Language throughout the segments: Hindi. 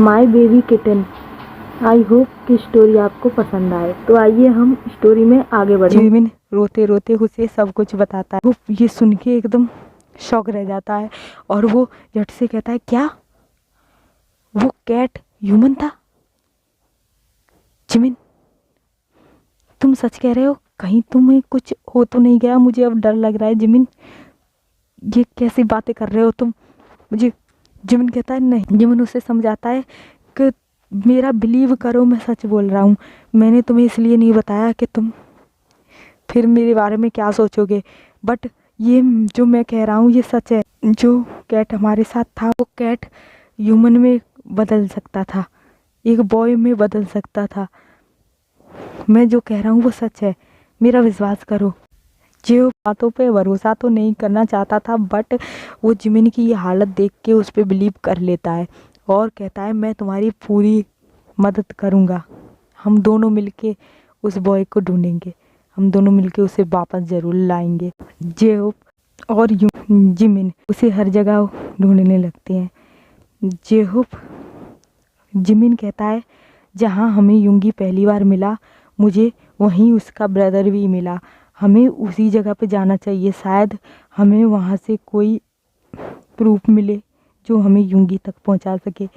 My baby kitten. I hope कि स्टोरी आपको पसंद आए। तो आइए हम स्टोरी में आगे बढ़ें। जिमिन रोते रोते उसे सब कुछ बताता है। वो ये सुन के एकदम शॉक रह जाता है और वो झट से कहता है, क्या वो कैट ह्यूमन था? जिमिन, तुम सच कह रहे हो? कहीं तुम्हें कुछ हो तो नहीं गया? मुझे अब डर लग रहा है। जिमिन, ये कैसी बातें कर रहे हो तुम? मुझे जिमिन कहता है, नहीं। जिमिन उसे समझाता है कि मेरा बिलीव करो, मैं सच बोल रहा हूँ। मैंने तुम्हें इसलिए नहीं बताया कि तुम फिर मेरे बारे में क्या सोचोगे, बट ये जो मैं कह रहा हूँ ये सच है। जो कैट हमारे साथ था वो कैट ह्यूमन में बदल सकता था, एक बॉय में बदल सकता था। मैं जो कह रहा हूँ वो सच है, मेरा विश्वास करो। जो बातों पे भरोसा तो नहीं करना चाहता था, बट वो जिमिन की ये हालत देख के उस पर बिलीव कर लेता है और कहता है, मैं तुम्हारी पूरी मदद करूँगा। हम दोनों मिलके उस बॉय को ढूंढेंगे, हम दोनों मिलके उसे वापस ज़रूर लाएंगे। जेहोप और जिमिन उसे हर जगह ढूंढने लगते हैं। जेहोप जिमिन कहता है, जहाँ हमें युंगी पहली बार मिला, मुझे वहीं उसका ब्रदर भी मिला। हमें उसी जगह पे जाना चाहिए, शायद हमें वहाँ से कोई प्रूफ मिले जो हमें युंगी तक पहुँचा सके।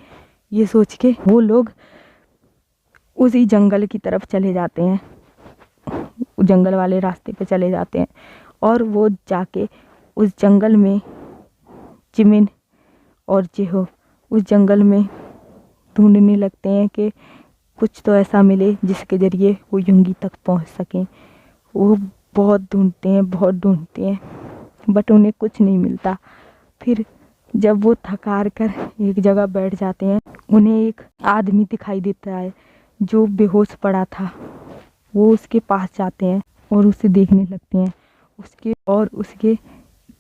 ये सोच के वो लोग उसी जंगल की तरफ चले जाते हैं, जंगल वाले रास्ते पे चले जाते हैं और वो जाके उस जंगल में जिमिन और जेहो उस जंगल में ढूंढने लगते हैं कि कुछ तो ऐसा मिले जिसके ज़रिए वो युंगी तक पहुंच सकें। वो बहुत ढूंढते हैं बट उन्हें कुछ नहीं मिलता। फिर जब वो थकार कर एक जगह बैठ जाते हैं, उन्हें एक आदमी दिखाई देता है जो बेहोश पड़ा था। वो उसके पास जाते हैं और उसे देखने लगते हैं। उसके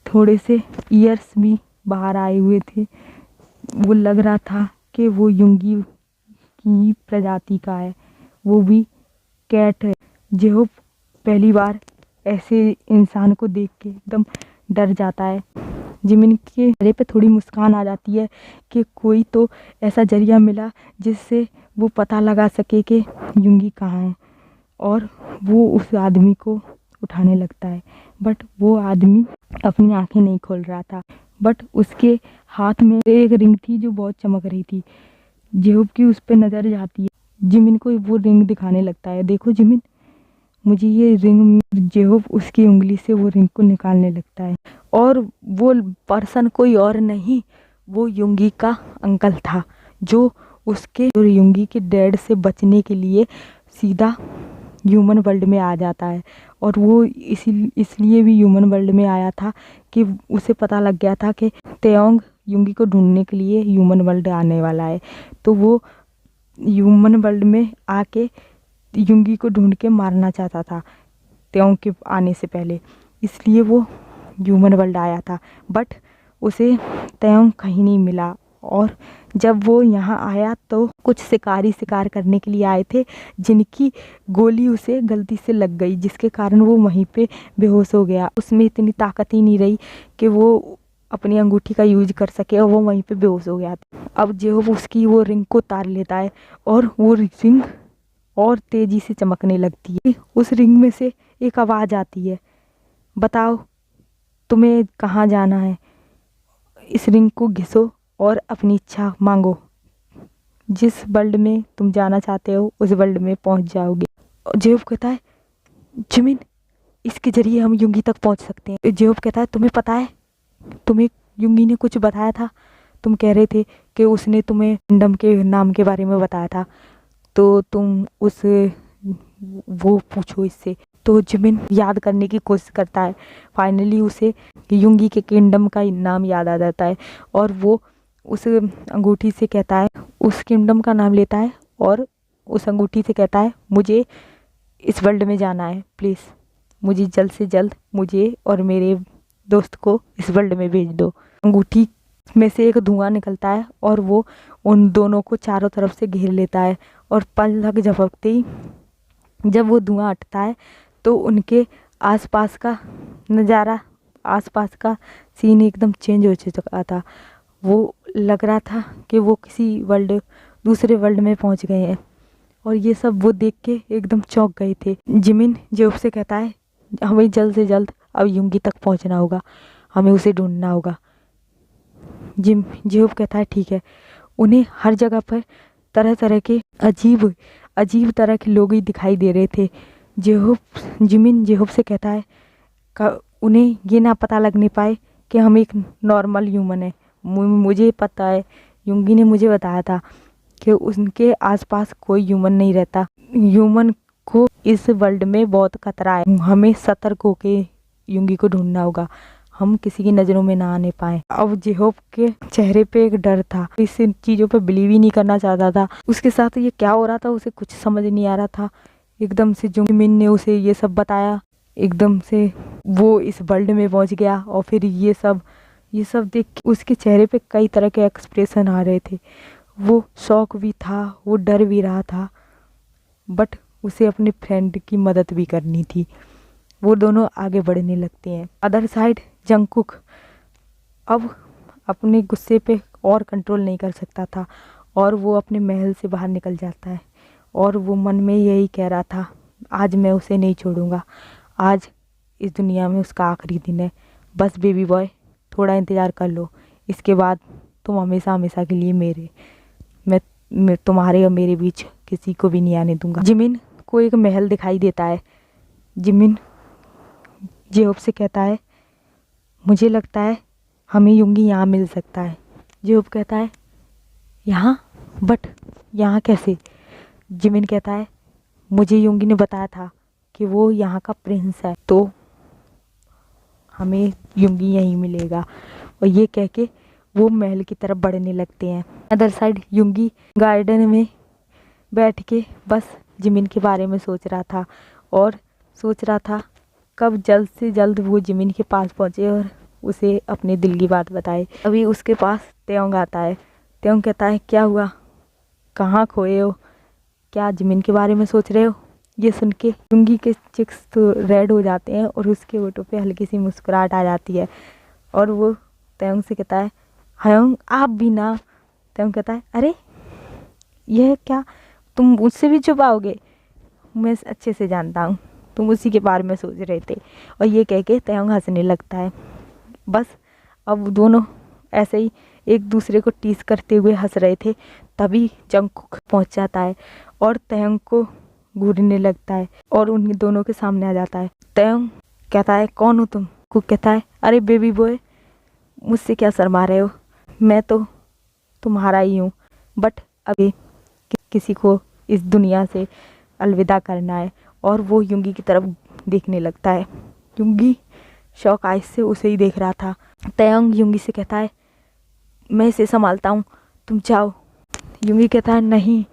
थोड़े से ईयर्स भी बाहर आए हुए थे। वो लग रहा था कि वो युंगी की प्रजाति का है, वो भी कैट है। जो पहली बार ऐसे इंसान को देख के एकदम डर जाता है। जिमिन के चेहरे पे थोड़ी मुस्कान आ जाती है कि कोई तो ऐसा जरिया मिला जिससे वो पता लगा सके कि युंगी कहाँ है, और वो उस आदमी को उठाने लगता है। बट वो आदमी अपनी आंखें नहीं खोल रहा था, बट उसके हाथ में एक रिंग थी जो बहुत चमक रही थी। जेहूब की उस पर नज़र जाती है, जिमिन को वो रिंग दिखाने लगता है। देखो जिमिन, मुझे ये रिंग। जेहूब उसकी उंगली से वो रिंग को निकालने लगता है और वो पर्सन कोई और नहीं, वो युंगी का अंकल था, जो उसके युंगी के डैड से बचने के लिए सीधा ह्यूमन वर्ल्ड में आ जाता है। और वो इसलिए भी ह्यूमन वर्ल्ड में आया था कि उसे पता लग गया था कि तेओंग युंगी को ढूंढने के लिए ह्यूमन वर्ल्ड आने वाला है। तो वो ह्यूमन वर्ल्ड में आके युंगी को ढूंढ के मारना चाहता था तेओंग के आने से पहले, इसलिए वो ह्यूमन वर्ल्ड आया था। बट उसे तेओंग कहीं नहीं मिला। और जब वो यहाँ आया तो कुछ शिकारी शिकार करने के लिए आए थे, जिनकी गोली उसे गलती से लग गई, जिसके कारण वो वहीं पे बेहोश हो गया। उसमें इतनी ताकत ही नहीं रही कि वो अपनी अंगूठी का यूज कर सके, और वो वहीं पे बेहोश हो गया। अब जो उसकी वो रिंग को उतार लेता है और वो रिंग और तेजी से चमकने लगती है। उस रिंग में से एक आवाज़ आती है, बताओ तुम्हें कहाँ जाना है? इस रिंग को घिसो और अपनी इच्छा मांगो, जिस वर्ल्ड में तुम जाना चाहते हो उस वर्ल्ड में पहुंच जाओगे। जेहूब कहता है, जिमिन, इसके जरिए हम युंगी तक पहुंच सकते हैं। जेहूब कहता है, तुम्हें पता है, तुम्हें युंगी ने कुछ बताया था, तुम कह रहे थे कि उसने तुम्हें किंगडम के नाम के बारे में बताया था, तो तुम वो पूछो इससे। तो जिमिन याद करने की कोशिश करता है। फाइनली उसे युंगी के किंगडम का नाम याद आ जाता है और वो उस अंगूठी से कहता है, उस किंगडम का नाम लेता है और उस अंगूठी से कहता है, मुझे इस वर्ल्ड में जाना है, प्लीज़ मुझे जल्द से जल्द मुझे और मेरे दोस्त को इस वर्ल्ड में भेज दो। अंगूठी में से एक धुआं निकलता है और वो उन दोनों को चारों तरफ से घेर लेता है, और पलक झपकते ही जब वो धुआं हटता है तो उनके आसपास का नज़ारा, आसपास का सीन एकदम चेंज हो चुका था। वो लग रहा था कि वो किसी वर्ल्ड दूसरे वर्ल्ड में पहुंच गए हैं। और ये सब वो देख के एकदम चौंक गए थे। जिमिन जेहोप से कहता है हमें जल्द से जल्द अब युंगी तक पहुंचना होगा, हमें उसे ढूंढना होगा। जेहोप कहता है ठीक है। उन्हें हर जगह पर तरह तरह के अजीब अजीब तरह के लोग ही दिखाई दे रहे थे। जिमिन जेहोप से कहता है उन्हें ये ना पता लगने पाए कि हम एक नॉर्मल ह्यूमन है। मुझे पता है, युंगी ने मुझे बताया था कि उनके आसपास कोई ह्यूमन नहीं रहता। ह्यूमन को इस वर्ल्ड में बहुत खतरा है, हमें सतर्क होके युंगी को ढूंढना होगा, हम किसी की नज़रों में ना आने पाए। अब जेहोप के चेहरे पे एक डर था, इस चीज़ों पे बिलीव ही नहीं करना चाहता था। उसके साथ ये क्या हो रहा था उसे कुछ समझ नहीं आ रहा था। एकदम से जिमिन ने उसे ये सब बताया, एकदम से वो इस वर्ल्ड में पहुंच गया। और फिर ये सब देख के उसके चेहरे पे कई तरह के एक्सप्रेशन आ रहे थे। वो शौक भी था, वो डर भी रहा था, बट उसे अपने फ्रेंड की मदद भी करनी थी। वो दोनों आगे बढ़ने लगते हैं। अदर साइड जंगकुक अब अपने गुस्से पे और कंट्रोल नहीं कर सकता था और वो अपने महल से बाहर निकल जाता है। और वो मन में यही कह रहा था, आज मैं उसे नहीं छोड़ूंगा, आज इस दुनिया में उसका आखिरी दिन है। बस बेबी बॉय थोड़ा इंतज़ार कर लो, इसके बाद तुम हमेशा हमेशा के लिए मेरे, मैं तुम्हारे और मेरे बीच किसी को भी नहीं आने दूंगा। जिमिन को एक महल दिखाई देता है। जिमिन जेहोप से कहता है मुझे लगता है हमें युंगी यहाँ मिल सकता है। जेहोप कहता है यहाँ, बट यहाँ कैसे? जिमिन कहता है मुझे युंगी ने बताया था कि वो यहाँ का प्रिंस है, तो हमें युंगी यहीं मिलेगा। और ये कह के वो महल की तरफ बढ़ने लगते हैं। अदर साइड युंगी गार्डन में बैठ के बस जिमिन के बारे में सोच रहा था और सोच रहा था कब जल्द से जल्द वो जिमिन के पास पहुँचे और उसे अपने दिल की बात बताए। अभी उसके पास तेयोंग आता है। तेयोंग कहता है क्या हुआ, कहाँ खोए हो, क्या जिमिन के बारे में सोच रहे हो? ये सुन के युंगी के चिक्स तो रेड हो जाते हैं और उसके होठों पे हल्की सी मुस्कुराहट आ जाती है। और वो तेयोंग से कहता है हयोंग आप भी ना। तेयोंग कहता है अरे यह क्या, तुम मुझसे भी छुपाओगे? मैं अच्छे से जानता हूँ तुम उसी के बारे में सोच रहे थे। और ये कह के तेयोंग हंसने लगता है। बस अब दोनों ऐसे ही एक दूसरे को टीस करते हुए हंस रहे थे, तभी जंगकुक पहुंच जाता है और तेयोंग को घूरने लगता है और उन दोनों के सामने आ जाता है। तेयोंग कहता है कौन हो तुम? कुक कहता है अरे बेबी बॉय मुझसे क्या शर्मा रहे हो, मैं तो तुम्हारा ही हूँ, बट अभी किसी को इस दुनिया से अलविदा करना है। और वो युंगी की तरफ देखने लगता है। युंगी शौक आइज से उसे ही देख रहा था। तेयोंग युंगी से कहता है मैं इसे संभालता हूँ, तुम जाओ। युंगी कहता है नहीं,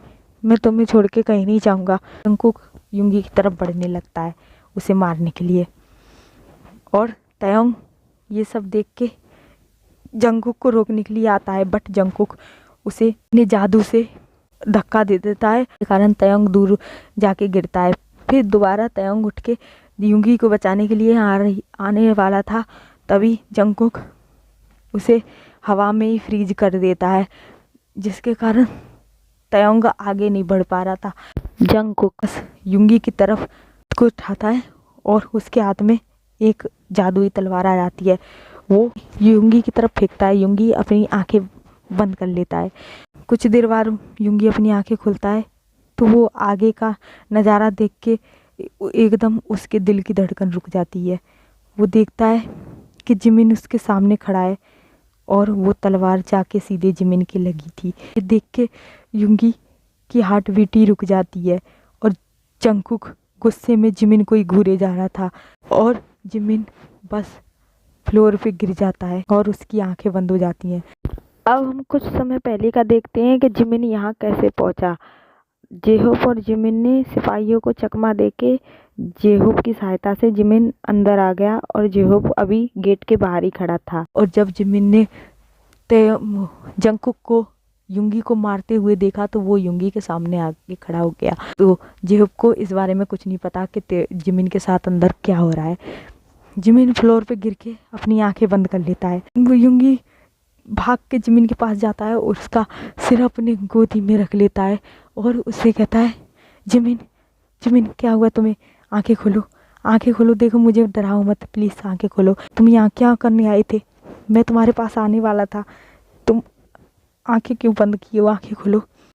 मैं तुम्हें छोड़ के कहीं नहीं जाऊँगा। जंगकुक युंगी की तरफ बढ़ने लगता है उसे मारने के लिए। और तेयोंग ये सब देख के जंगकुक को रोकने के लिए आता है, बट जंगकुक उसे अपने जादू से धक्का दे देता है, के कारण तेयोंग दूर जाके गिरता है। फिर दोबारा तेयोंग उठ के युंगी को बचाने के लिए आने वाला था, तभी जंगकुक उसे हवा में ही फ्रीज कर देता है, जिसके कारण तेयोंग आगे नहीं बढ़ पा रहा था। जंगकुक युंगी की तरफ को उठाता है और उसके हाथ में एक जादुई तलवार आ जाती है। वो युंगी की तरफ फेंकता है। युंगी अपनी आंखें बंद कर लेता है। कुछ देर बाद युंगी अपनी आंखें खोलता है तो वो आगे का नज़ारा देख के एकदम उसके दिल की धड़कन रुक जाती है। वो देखता है कि जिमिन उसके सामने खड़ा है और वो तलवार जाके सीधे जिमिन के लगी थी। ये देख के युंगी की हार्ट बीट ही रुक जाती है और जंगकुक गुस्से में जिमिन को ही घूरे जा रहा था और जिमिन बस फ्लोर पे गिर जाता है और उसकी आंखें बंद हो जाती हैं। अब हम कुछ समय पहले का देखते हैं कि जिमिन यहाँ कैसे पहुँचा। जेहोप और जिमिन ने सिपाहियों को चकमा देके जेहोप की सहायता से जिमिन अंदर आ गया और जेहोप अभी गेट के बाहर ही खड़ा था। और जब जिमिन ने जंगकुक को युंगी को मारते हुए देखा तो वो युंगी के सामने आके खड़ा हो गया। तो जेहोप को इस बारे में कुछ नहीं पता कि जिमिन के साथ अंदर क्या हो रहा है। जिमिन फ्लोर पे गिर के अपनी आंखें बंद कर लेता है। वो युंगी भाग के जिमिन के पास जाता है और उसका सिर अपने गोदी में रख लेता है और उससे कहता है, जिमिन जिमिन क्या हुआ तुम्हें, आंखें खोलो, आंखें खोलो, देखो मुझे डराओ मत, प्लीज़ आंखें खोलो, तुम यहाँ क्या करने आए थे, मैं तुम्हारे पास आने वाला था, तुम आंखें क्यों बंद किए हो, आंखें खोलो।